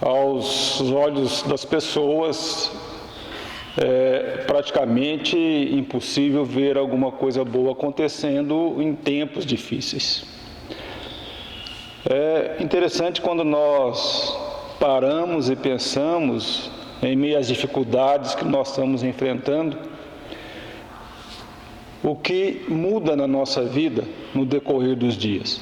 aos olhos das pessoas, é praticamente impossível ver alguma coisa boa acontecendo em tempos difíceis. É interessante quando nós paramos e pensamos em meio às dificuldades que nós estamos enfrentando, o que muda na nossa vida no decorrer dos dias.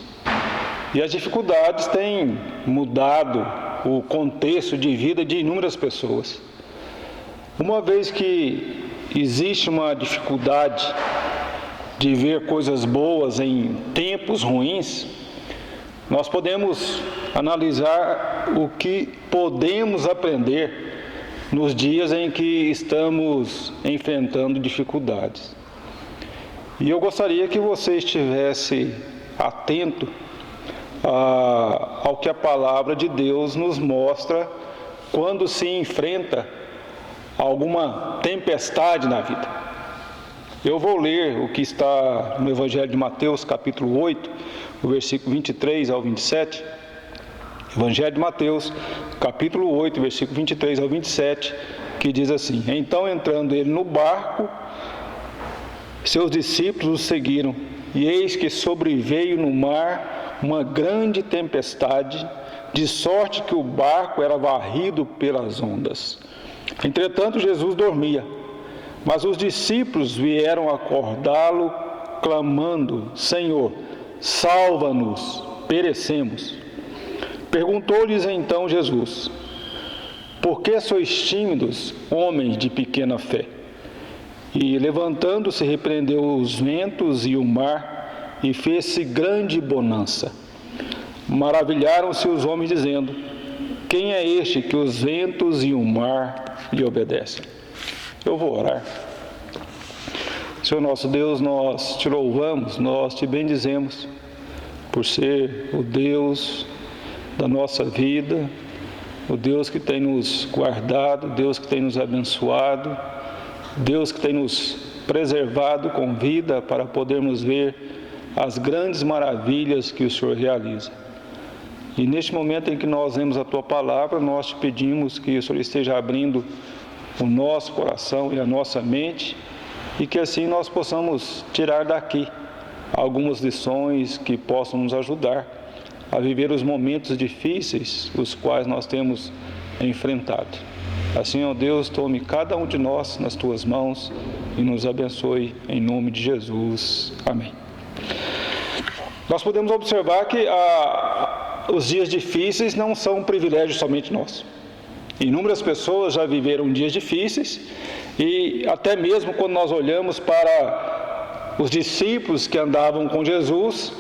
E as dificuldades têm mudado o contexto de vida de inúmeras pessoas. Uma vez que existe uma dificuldade de ver coisas boas em tempos ruins, nós podemos analisar o que podemos aprender nos dias em que estamos enfrentando dificuldades. E eu gostaria que você estivesse atento ao que a palavra de Deus nos mostra quando se enfrenta alguma tempestade na vida. Eu vou ler o que está no Evangelho de Mateus, capítulo 8, o versículo 23 ao 27. Evangelho de Mateus, capítulo 8, versículo 23 ao 27, que diz assim: Então, entrando ele no barco, seus discípulos o seguiram, e eis que sobreveio no mar uma grande tempestade, de sorte que o barco era varrido pelas ondas. Entretanto, Jesus dormia, mas os discípulos vieram acordá-lo, clamando: Senhor, salva-nos, perecemos. Perguntou-lhes então Jesus: Por que sois tímidos, homens de pequena fé? E levantando-se, repreendeu os ventos e o mar, e fez-se grande bonança. Maravilharam-se os homens, dizendo: Quem é este que os ventos e o mar lhe obedecem? Eu vou orar. Senhor nosso Deus, nós te louvamos, nós te bendizemos por ser o Deus da nossa vida, o Deus que tem nos guardado, Deus que tem nos abençoado, Deus que tem nos preservado com vida para podermos ver as grandes maravilhas que o Senhor realiza. E neste momento em que nós lemos a Tua Palavra, nós te pedimos que o Senhor esteja abrindo o nosso coração e a nossa mente, e que assim nós possamos tirar daqui algumas lições que possam nos ajudar a viver os momentos difíceis, os quais nós temos enfrentado. Assim, ó Deus, tome cada um de nós nas Tuas mãos e nos abençoe em nome de Jesus. Amém. Nós podemos observar que os dias difíceis não são um privilégio somente nosso. Inúmeras pessoas já viveram dias difíceis, e até mesmo quando nós olhamos para os discípulos que andavam com Jesus,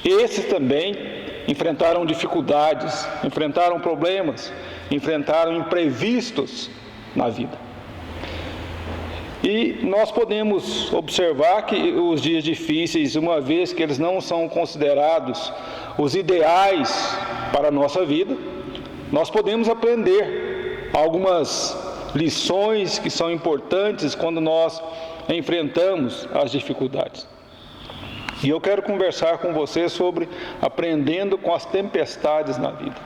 esses também enfrentaram dificuldades, enfrentaram problemas, enfrentaram imprevistos na vida. E nós podemos observar que os dias difíceis, uma vez que eles não são considerados os ideais para a nossa vida, nós podemos aprender algumas lições que são importantes quando nós enfrentamos as dificuldades. E eu quero conversar com você sobre aprendendo com as tempestades na vida.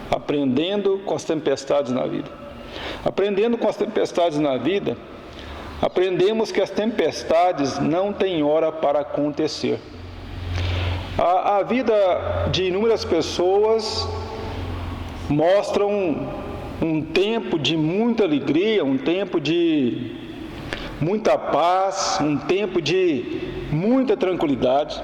Aprendendo com as tempestades na vida. Aprendendo com as tempestades na vida, aprendemos que as tempestades não têm hora para acontecer. A vida de inúmeras pessoas mostra um tempo de muita alegria, um tempo de muita paz, um tempo de muita tranquilidade,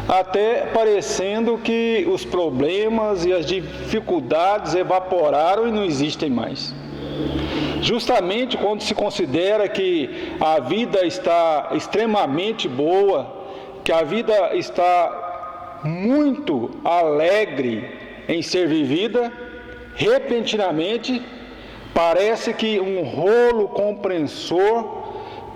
até parecendo que os problemas e as dificuldades evaporaram e não existem mais. Justamente quando se considera que a vida está extremamente boa, que a vida está muito alegre em ser vivida, repentinamente parece que um rolo compressor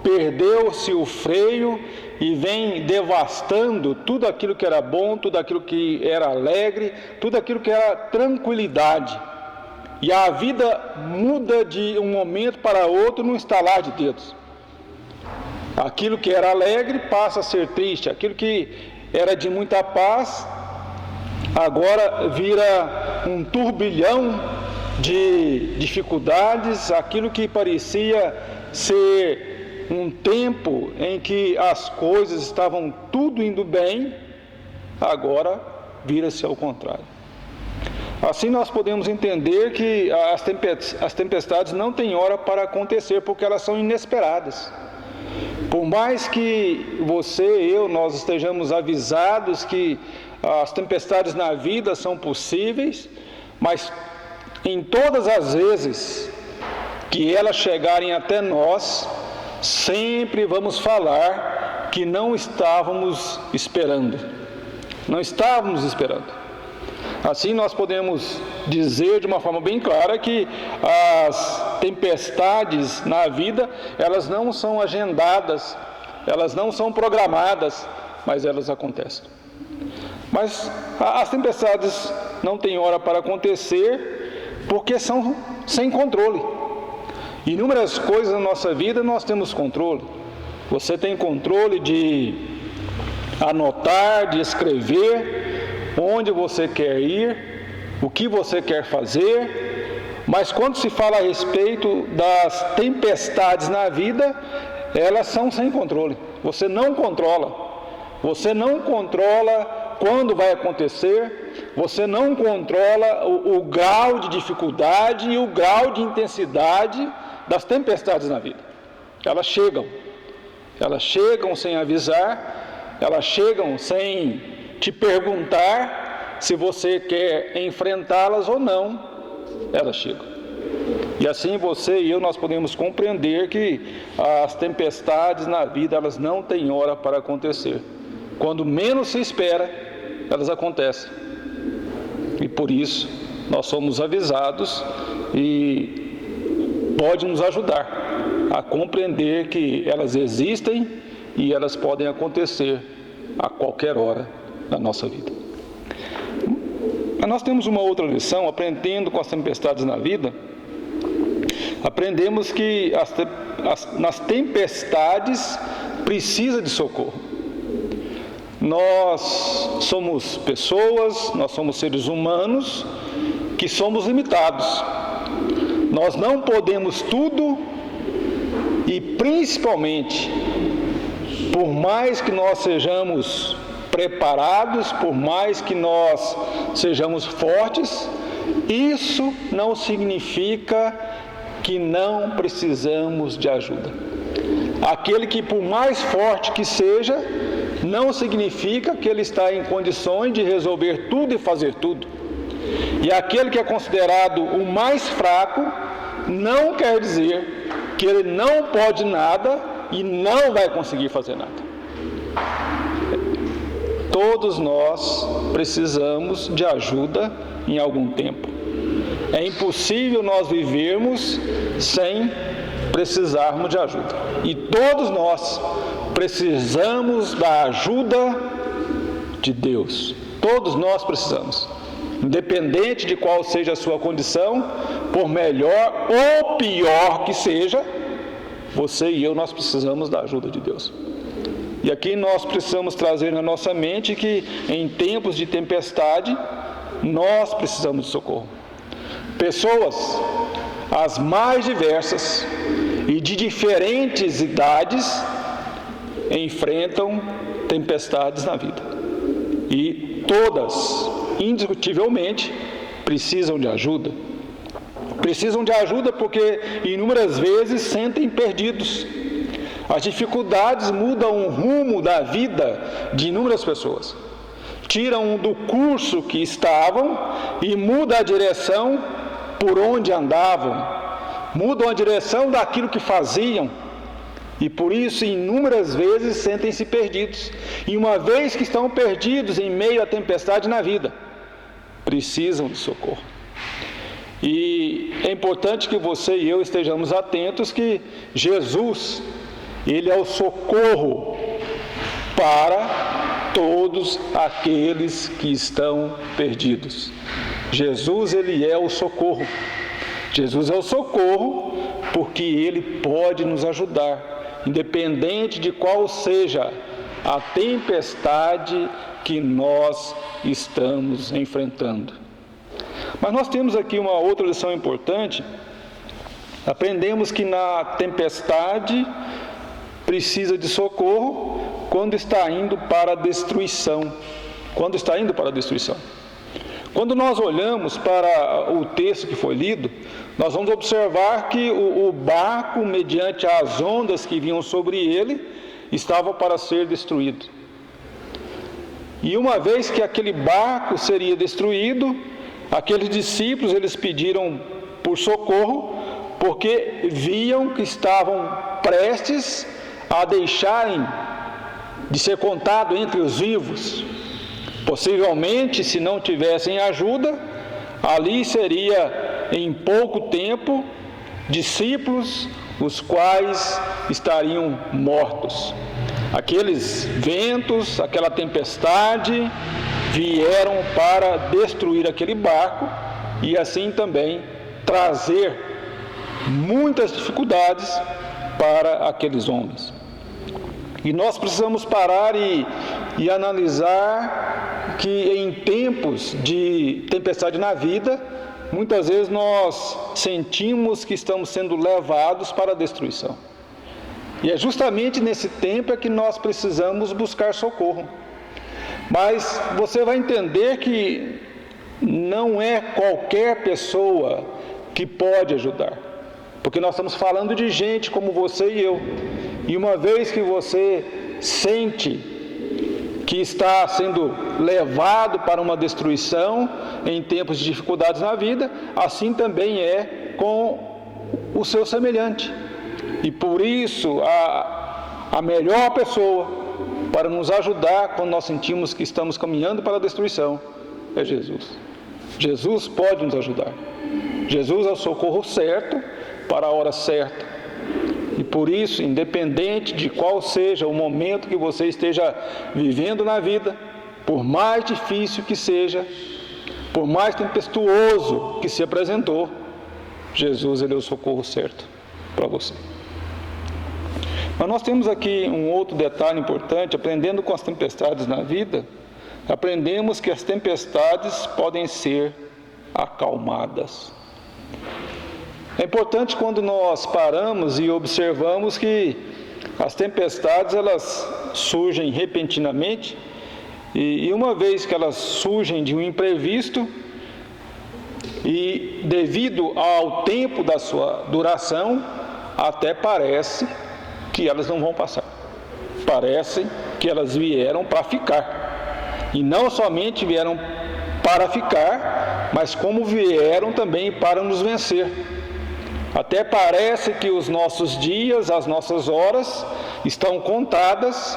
perdeu-se o freio e vem devastando tudo aquilo que era bom, tudo aquilo que era alegre, tudo aquilo que era tranquilidade. E a vida muda de um momento para outro num estalar de dedos. Aquilo que era alegre passa a ser triste, aquilo que era de muita paz agora vira um turbilhão de dificuldades, aquilo que parecia ser um tempo em que as coisas estavam tudo indo bem, agora vira-se ao contrário. Assim nós podemos entender que as tempestades não têm hora para acontecer, porque elas são inesperadas. Por mais que você e eu, nós estejamos avisados que as tempestades na vida são possíveis, mas em todas as vezes que elas chegarem até nós, sempre vamos falar que não estávamos esperando. Não estávamos esperando. Assim nós podemos dizer de uma forma bem clara que as tempestades na vida, elas não são agendadas, elas não são programadas, mas elas acontecem. Mas as tempestades não têm hora para acontecer porque são sem controle. Inúmeras coisas na nossa vida nós temos controle. Você tem controle de anotar, de escrever onde você quer ir, o que você quer fazer, mas quando se fala a respeito das tempestades na vida, elas são sem controle. Você não controla quando vai acontecer, você não controla o grau de dificuldade e o grau de intensidade das tempestades na vida. Elas chegam sem avisar, elas chegam sem te perguntar se você quer enfrentá-las ou não, elas chegam. E assim você e eu, nós podemos compreender que as tempestades na vida, elas não têm hora para acontecer. Quando menos se espera, elas acontecem. E por isso, nós somos avisados e pode nos ajudar a compreender que elas existem e elas podem acontecer a qualquer hora da nossa vida. Mas nós temos uma outra lição, aprendendo com as tempestades na vida. Aprendemos que nas tempestades precisa de socorro. Nós somos pessoas, nós somos seres humanos que somos limitados. Nós não podemos tudo e principalmente, por mais que nós sejamos preparados, por mais que nós sejamos fortes, isso não significa que não precisamos de ajuda. Aquele que, por mais forte que seja, não significa que ele está em condições de resolver tudo e fazer tudo. E aquele que é considerado o mais fraco, não quer dizer que ele não pode nada e não vai conseguir fazer nada. Todos nós precisamos de ajuda em algum tempo. É impossível nós vivermos sem precisarmos de ajuda. E todos nós precisamos da ajuda de Deus. Todos nós precisamos. Independente de qual seja a sua condição, por melhor ou pior que seja, você e eu, nós precisamos da ajuda de Deus. E aqui nós precisamos trazer na nossa mente que em tempos de tempestade, nós precisamos de socorro. Pessoas, as mais diversas e de diferentes idades, enfrentam tempestades na vida. E todas, indiscutivelmente, precisam de ajuda. Precisam de ajuda porque inúmeras vezes sentem perdidos. As dificuldades mudam o rumo da vida de inúmeras pessoas. Tiram do curso que estavam e mudam a direção por onde andavam. Mudam a direção daquilo que faziam. E por isso, inúmeras vezes, sentem-se perdidos. E uma vez que estão perdidos em meio à tempestade na vida, precisam de socorro. E é importante que você e eu estejamos atentos que Jesus, Ele é o socorro para todos aqueles que estão perdidos. Jesus, Ele é o socorro. Jesus é o socorro porque Ele pode nos ajudar, independente de qual seja a tempestade que nós estamos enfrentando. Mas nós temos aqui uma outra lição importante. Aprendemos que na tempestade precisa de socorro quando está indo para a destruição. Quando está indo para a destruição. Quando nós olhamos para o texto que foi lido, nós vamos observar que o barco, mediante as ondas que vinham sobre ele, estava para ser destruído. E uma vez que aquele barco seria destruído, aqueles discípulos, eles pediram por socorro, porque viam que estavam prestes a deixarem de ser contado entre os vivos. Possivelmente, se não tivessem ajuda, ali seria em pouco tempo discípulos os quais estariam mortos. Aqueles ventos, aquela tempestade vieram para destruir aquele barco e assim também trazer muitas dificuldades para aqueles homens. E nós precisamos parar e analisar que em tempos de tempestade na vida, muitas vezes nós sentimos que estamos sendo levados para a destruição. E é justamente nesse tempo que nós precisamos buscar socorro. Mas você vai entender que não é qualquer pessoa que pode ajudar. Porque nós estamos falando de gente como você e eu. E uma vez que você sente que está sendo levado para uma destruição em tempos de dificuldades na vida, assim também é com o seu semelhante. E por isso, a melhor pessoa para nos ajudar quando nós sentimos que estamos caminhando para a destruição é Jesus. Jesus pode nos ajudar. Jesus é o socorro certo para a hora certa. E por isso, independente de qual seja o momento que você esteja vivendo na vida, por mais difícil que seja, por mais tempestuoso que se apresentou, Jesus, ele é o socorro certo para você. Mas nós temos aqui um outro detalhe importante. Aprendendo com as tempestades na vida, aprendemos que as tempestades podem ser acalmadas. É importante quando nós paramos e observamos que as tempestades, elas surgem repentinamente, e uma vez que elas surgem de um imprevisto, e devido ao tempo da sua duração, até parece que elas não vão passar. Parece que elas vieram para ficar. E não somente vieram para ficar, mas como vieram também para nos vencer. Até parece que os nossos dias, as nossas horas estão contadas,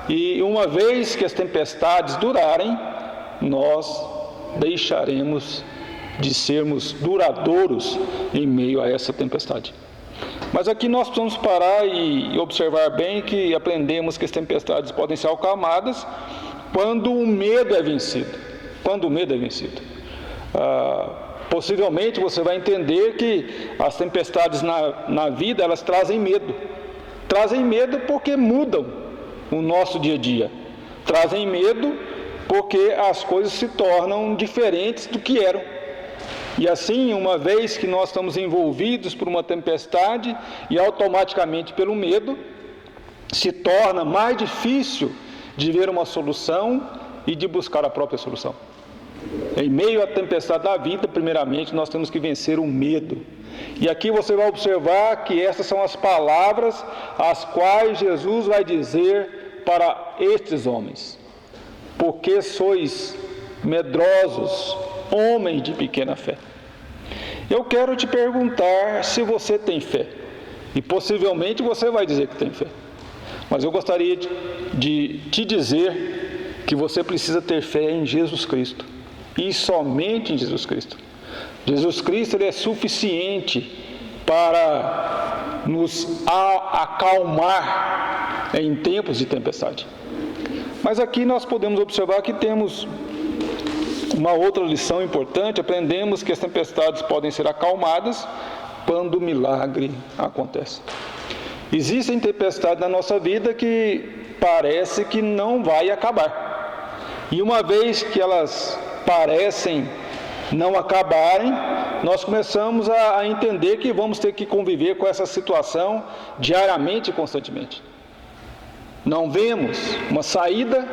e uma vez que as tempestades durarem, nós deixaremos de sermos duradouros em meio a essa tempestade. Mas aqui nós precisamos parar e observar bem que aprendemos que as tempestades podem ser acalmadas quando o medo é vencido. Quando o medo é vencido. Possivelmente você vai entender que as tempestades na vida, elas trazem medo. Trazem medo porque mudam o nosso dia a dia. Trazem medo porque as coisas se tornam diferentes do que eram. E assim, uma vez que nós estamos envolvidos por uma tempestade e automaticamente pelo medo, se torna mais difícil de ver uma solução e de buscar a própria solução. Em meio à tempestade da vida, primeiramente, nós temos que vencer o medo. E aqui você vai observar que essas são as palavras as quais Jesus vai dizer para estes homens: porque sois medrosos, homens de pequena fé. Eu quero te perguntar se você tem fé. E possivelmente você vai dizer que tem fé. Mas eu gostaria de te dizer que você precisa ter fé em Jesus Cristo. E somente em Jesus Cristo. Jesus Cristo, ele é suficiente para nos acalmar em tempos de tempestade. Mas aqui nós podemos observar que temos uma outra lição importante. Aprendemos que as tempestades podem ser acalmadas quando o milagre acontece. Existem tempestades na nossa vida que parece que não vai acabar. E uma vez que elas parecem não acabarem, nós começamos a entender que vamos ter que conviver com essa situação diariamente e constantemente. Não vemos uma saída,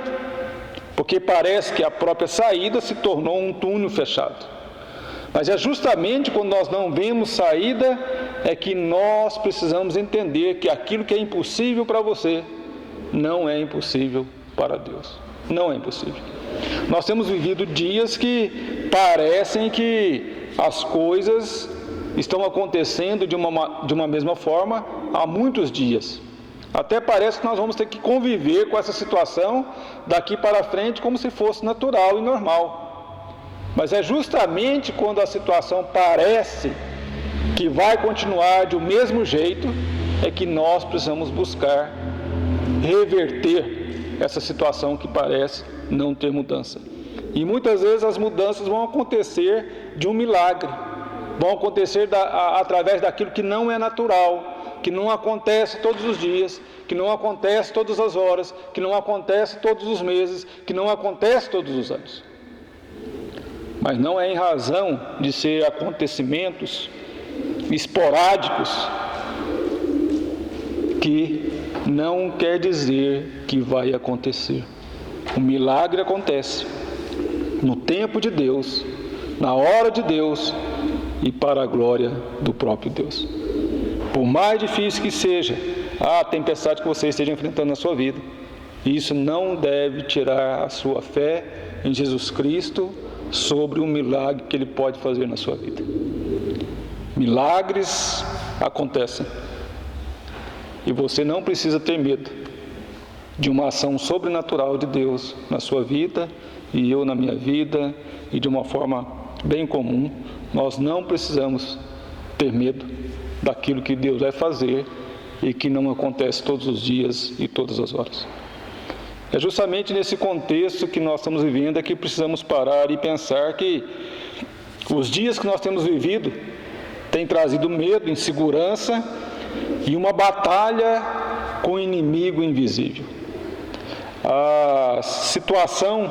porque parece que a própria saída se tornou um túnel fechado. Mas é justamente quando nós não vemos saída, é que nós precisamos entender que aquilo que é impossível para você, não é impossível para Deus. Não é impossível. Nós temos vivido dias que parecem que as coisas estão acontecendo de uma mesma forma há muitos dias. Até parece que nós vamos ter que conviver com essa situação daqui para frente como se fosse natural e normal. Mas é justamente quando a situação parece que vai continuar do mesmo jeito, é que nós precisamos buscar reverter essa situação que parece não ter mudança. E muitas vezes as mudanças vão acontecer de um milagre, vão acontecer através daquilo que não é natural, que não acontece todos os dias, que não acontece todas as horas, que não acontece todos os meses, que não acontece todos os anos. Mas não é em razão de ser acontecimentos esporádicos que não quer dizer que vai acontecer. O milagre acontece no tempo de Deus, na hora de Deus e para a glória do próprio Deus. Por mais difícil que seja a tempestade que você esteja enfrentando na sua vida, isso não deve tirar a sua fé em Jesus Cristo sobre o milagre que Ele pode fazer na sua vida. Milagres acontecem e você não precisa ter medo de uma ação sobrenatural de Deus na sua vida e eu na minha vida, e de uma forma bem comum. Nós não precisamos ter medo daquilo que Deus vai fazer e que não acontece todos os dias e todas as horas. É justamente nesse contexto que nós estamos vivendo é que precisamos parar e pensar que os dias que nós temos vivido têm trazido medo, insegurança e uma batalha com o inimigo invisível. A situação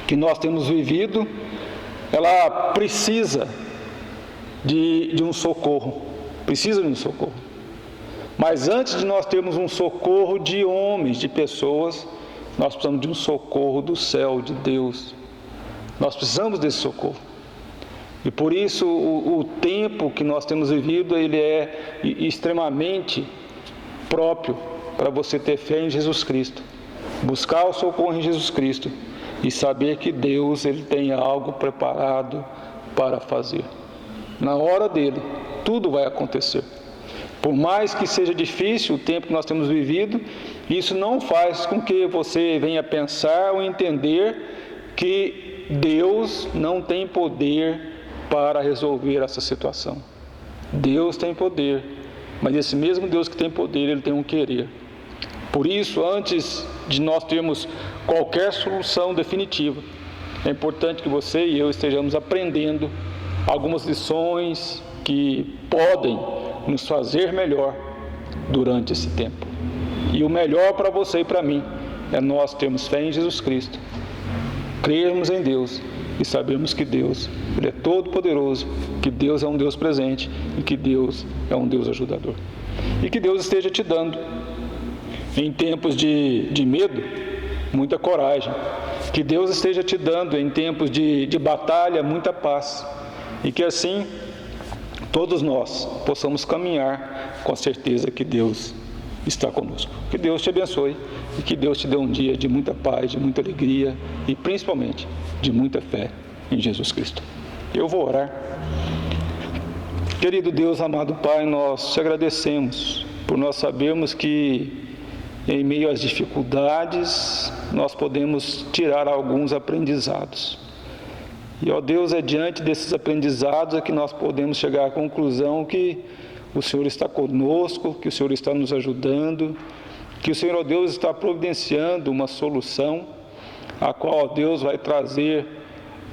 que nós temos vivido, ela precisa de um socorro, Mas antes de nós termos um socorro de homens, de pessoas, nós precisamos de um socorro do céu, de Deus. Nós precisamos desse socorro. E por isso o tempo que nós temos vivido, ele é extremamente próprio para você ter fé em Jesus Cristo. Buscar o socorro em Jesus Cristo e saber que Deus, Ele tem algo preparado para fazer. Na hora dele, tudo vai acontecer. Por mais que seja difícil o tempo que nós temos vivido, isso não faz com que você venha pensar ou entender que Deus não tem poder para resolver essa situação. Deus tem poder, mas esse mesmo Deus que tem poder, Ele tem um querer. Por isso, antes de nós termos qualquer solução definitiva, é importante que você e eu estejamos aprendendo algumas lições que podem nos fazer melhor durante esse tempo. E o melhor para você e para mim é nós termos fé em Jesus Cristo, crermos em Deus e sabermos que Deus, Ele é todo poderoso, que Deus é um Deus presente e que Deus é um Deus ajudador. E que Deus esteja te dando, em tempos de medo, muita coragem. Que Deus esteja te dando, em tempos de batalha, muita paz. E que assim, todos nós possamos caminhar com a certeza que Deus está conosco. Que Deus te abençoe e que Deus te dê um dia de muita paz, de muita alegria e principalmente de muita fé em Jesus Cristo. Eu vou orar. Querido Deus, amado Pai, nós te agradecemos por nós sabermos que em meio às dificuldades nós podemos tirar alguns aprendizados. E, ó Deus, é diante desses aprendizados é que nós podemos chegar à conclusão que o Senhor está conosco, que o Senhor está nos ajudando, que o Senhor, ó Deus, está providenciando uma solução, a qual, ó Deus, vai trazer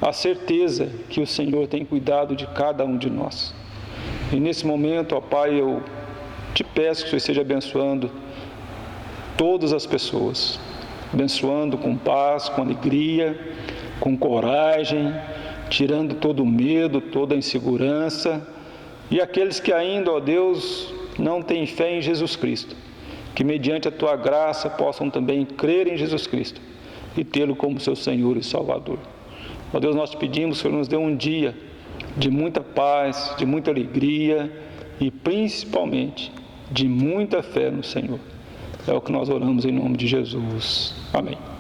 a certeza que o Senhor tem cuidado de cada um de nós. E nesse momento, ó Pai, eu te peço que o Senhor esteja abençoando todas as pessoas, abençoando com paz, com alegria, com coragem, tirando todo o medo, toda a insegurança, e aqueles que ainda, ó Deus, não têm fé em Jesus Cristo, que mediante a Tua graça possam também crer em Jesus Cristo e tê-lo como seu Senhor e Salvador. Ó Deus, nós te pedimos que o Senhor nos dê um dia de muita paz, de muita alegria e principalmente de muita fé no Senhor. É o que nós oramos em nome de Jesus. Amém.